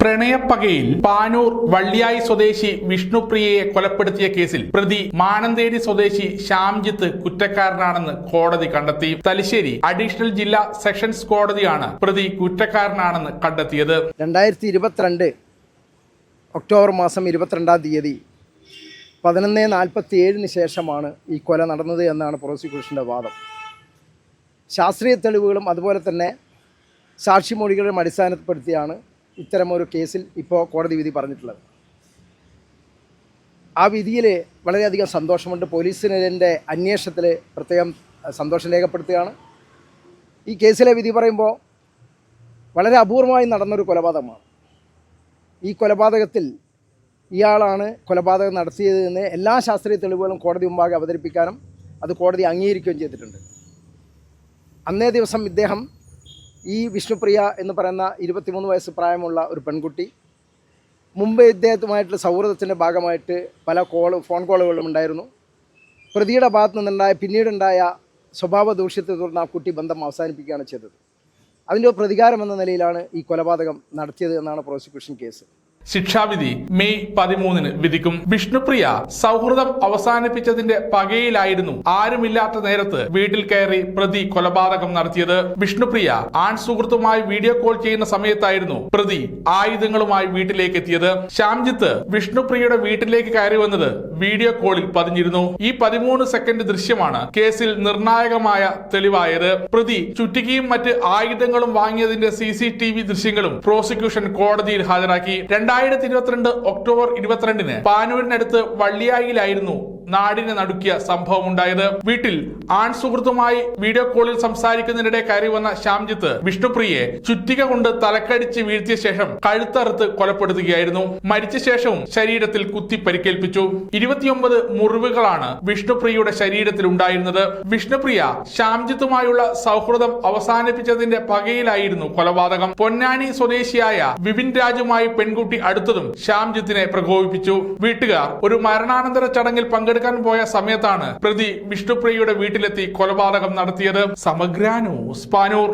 പ്രണയപ്പകയിൽ പാനൂർ വള്ളിയായി സ്വദേശി വിഷ്ണുപ്രിയയെ കൊലപ്പെടുത്തിയ കേസിൽ പ്രതി മാനന്തേരി സ്വദേശി ശ്യാംജിത്ത് കുറ്റക്കാരനാണെന്ന് കോടതി കണ്ടെത്തി. തലശ്ശേരി അഡീഷണൽ ജില്ലാ സെഷൻസ് കോടതിയാണ് പ്രതി കുറ്റക്കാരനാണെന്ന് കണ്ടെത്തിയത്. 2022 ഒക്ടോബർ മാസം 22-ാം തീയതി 11:47 ശേഷമാണ് ഈ കൊല നടന്നത് എന്നാണ് പ്രോസിക്യൂഷൻ്റെ വാദം. ശാസ്ത്രീയ തെളിവുകളും അതുപോലെ തന്നെ സാക്ഷിമൊഴികളുടെ അടിസ്ഥാനപ്പെടുത്തിയാണ് ഇത്തരമൊരു കേസിൽ ഇപ്പോൾ കോടതി വിധി പറഞ്ഞിട്ടുള്ളത്. ആ വിധിയിൽ വളരെയധികം സന്തോഷമുണ്ട്. പോലീസിൻ്റെ അന്വേഷണത്തിൽ പ്രത്യേകം സന്തോഷം രേഖപ്പെടുത്തുകയാണ്. ഈ കേസിലെ വിധി പറയുമ്പോൾ വളരെ അപൂർവമായി നടന്നൊരു കൊലപാതകമാണ്. ഈ കൊലപാതകത്തിൽ ഇയാളാണ് കൊലപാതകം നടത്തിയതെന്ന് എല്ലാ ശാസ്ത്രീയ തെളിവുകളും കോടതി മുമ്പാകെ അവതരിപ്പിക്കാനും അത് കോടതി അംഗീകരിക്കുകയും ചെയ്തിട്ടുണ്ട്. അന്നേ ദിവസം ഇദ്ദേഹം ഈ വിഷ്ണുപ്രിയ എന്ന് പറയുന്ന 23 വയസ്സ് പ്രായമുള്ള ഒരു പെൺകുട്ടി മുമ്പ് ഇദ്ദേഹത്തുമായിട്ടുള്ള സൗഹൃദത്തിൻ്റെ ഭാഗമായിട്ട് പല ഫോൺ കോളുകളും ഉണ്ടായിരുന്നു. പ്രതിയുടെ ഭാഗത്തു നിന്നുണ്ടായ പിന്നീടുണ്ടായ സ്വഭാവ ദൂഷ്യത്തെ തുടർന്ന് ആ കുട്ടി ബന്ധം അവസാനിപ്പിക്കുകയാണ് ചെയ്തത്. അതിൻ്റെ പ്രതികാരം എന്ന നിലയിലാണ് ഈ കൊലപാതകം നടത്തിയത് എന്നാണ് പ്രോസിക്യൂഷൻ കേസ്. ശിക്ഷാവിധി മെയ് 13 വിധിക്കും. വിഷ്ണുപ്രിയ സൗഹൃദം അവസാനിപ്പിച്ചതിന്റെ പകയിലായിരുന്നു ആരുമില്ലാത്ത നേരത്ത് വീട്ടിൽ കയറി പ്രതി കൊലപാതകം നടത്തിയത്. വിഷ്ണുപ്രിയ ആൺ സുഹൃത്തുമായി വീഡിയോ കോൾ ചെയ്യുന്ന സമയത്തായിരുന്നു പ്രതി ആയുധങ്ങളുമായി വീട്ടിലേക്ക് എത്തിയത്. ശ്യാംജിത്ത് വിഷ്ണുപ്രിയയുടെ വീട്ടിലേക്ക് കയറി വന്നത് വീഡിയോ കോളിൽ പതിഞ്ഞിരുന്നു. ഈ 13 സെക്കൻഡ് ദൃശ്യമാണ് കേസിൽ നിർണായകമായ തെളിവായത്. പ്രതി ചുറ്റികയും മറ്റ് ആയുധങ്ങളും വാങ്ങിയതിന്റെ CCTV ദൃശ്യങ്ങളും പ്രോസിക്യൂഷൻ കോടതിയിൽ ഹാജരാക്കി. 2022 ഒക്ടോബർ 22 പാനൂരിനടുത്ത് വള്ളിയായിലായിരുന്നു നാടിനെ നടുക്കിയ സംഭവം ഉണ്ടായത്. വീട്ടിൽ ആൺ സുഹൃത്തുമായി വീഡിയോ കോളിൽ സംസാരിക്കുന്നതിനിടെ കയറി വന്ന ശ്യാംജിത്ത് വിഷ്ണുപ്രിയയെ ചുറ്റിക കൊണ്ട് തലക്കടിച്ച് വീഴ്ത്തിയ ശേഷം കഴുത്തറുത്ത് കൊലപ്പെടുത്തുകയായിരുന്നു. മരിച്ച ശേഷവും ശരീരത്തിൽ കുത്തി പരിക്കേൽപ്പിച്ചു. 29 മുറിവുകളാണ് വിഷ്ണുപ്രിയയുടെ ശരീരത്തിൽ ഉണ്ടായിരുന്നത്. വിഷ്ണുപ്രിയ ശ്യാംജിത്തുമായുള്ള സൗഹൃദം അവസാനിപ്പിച്ചതിന്റെ പകയിലായിരുന്നു കൊലപാതകം. പൊന്നാനി സ്വദേശിയായ വിപിൻ രാജുമായി പെൺകുട്ടി അടുത്തതും ശ്യാംജിത്തിനെ പ്രകോപിപ്പിച്ചു. വീട്ടുകാർ ഒരു മരണാനന്തര ചടങ്ങിൽ പങ്കെടുക്കാൻ പോയ സമയത്താണ് പ്രതി വിഷ്ണുപ്രിയയുടെ വീട്ടിലെത്തി കൊലപാതകം നടത്തിയത്. സമഗ്ര ന്യൂസ്, പാനൂർ.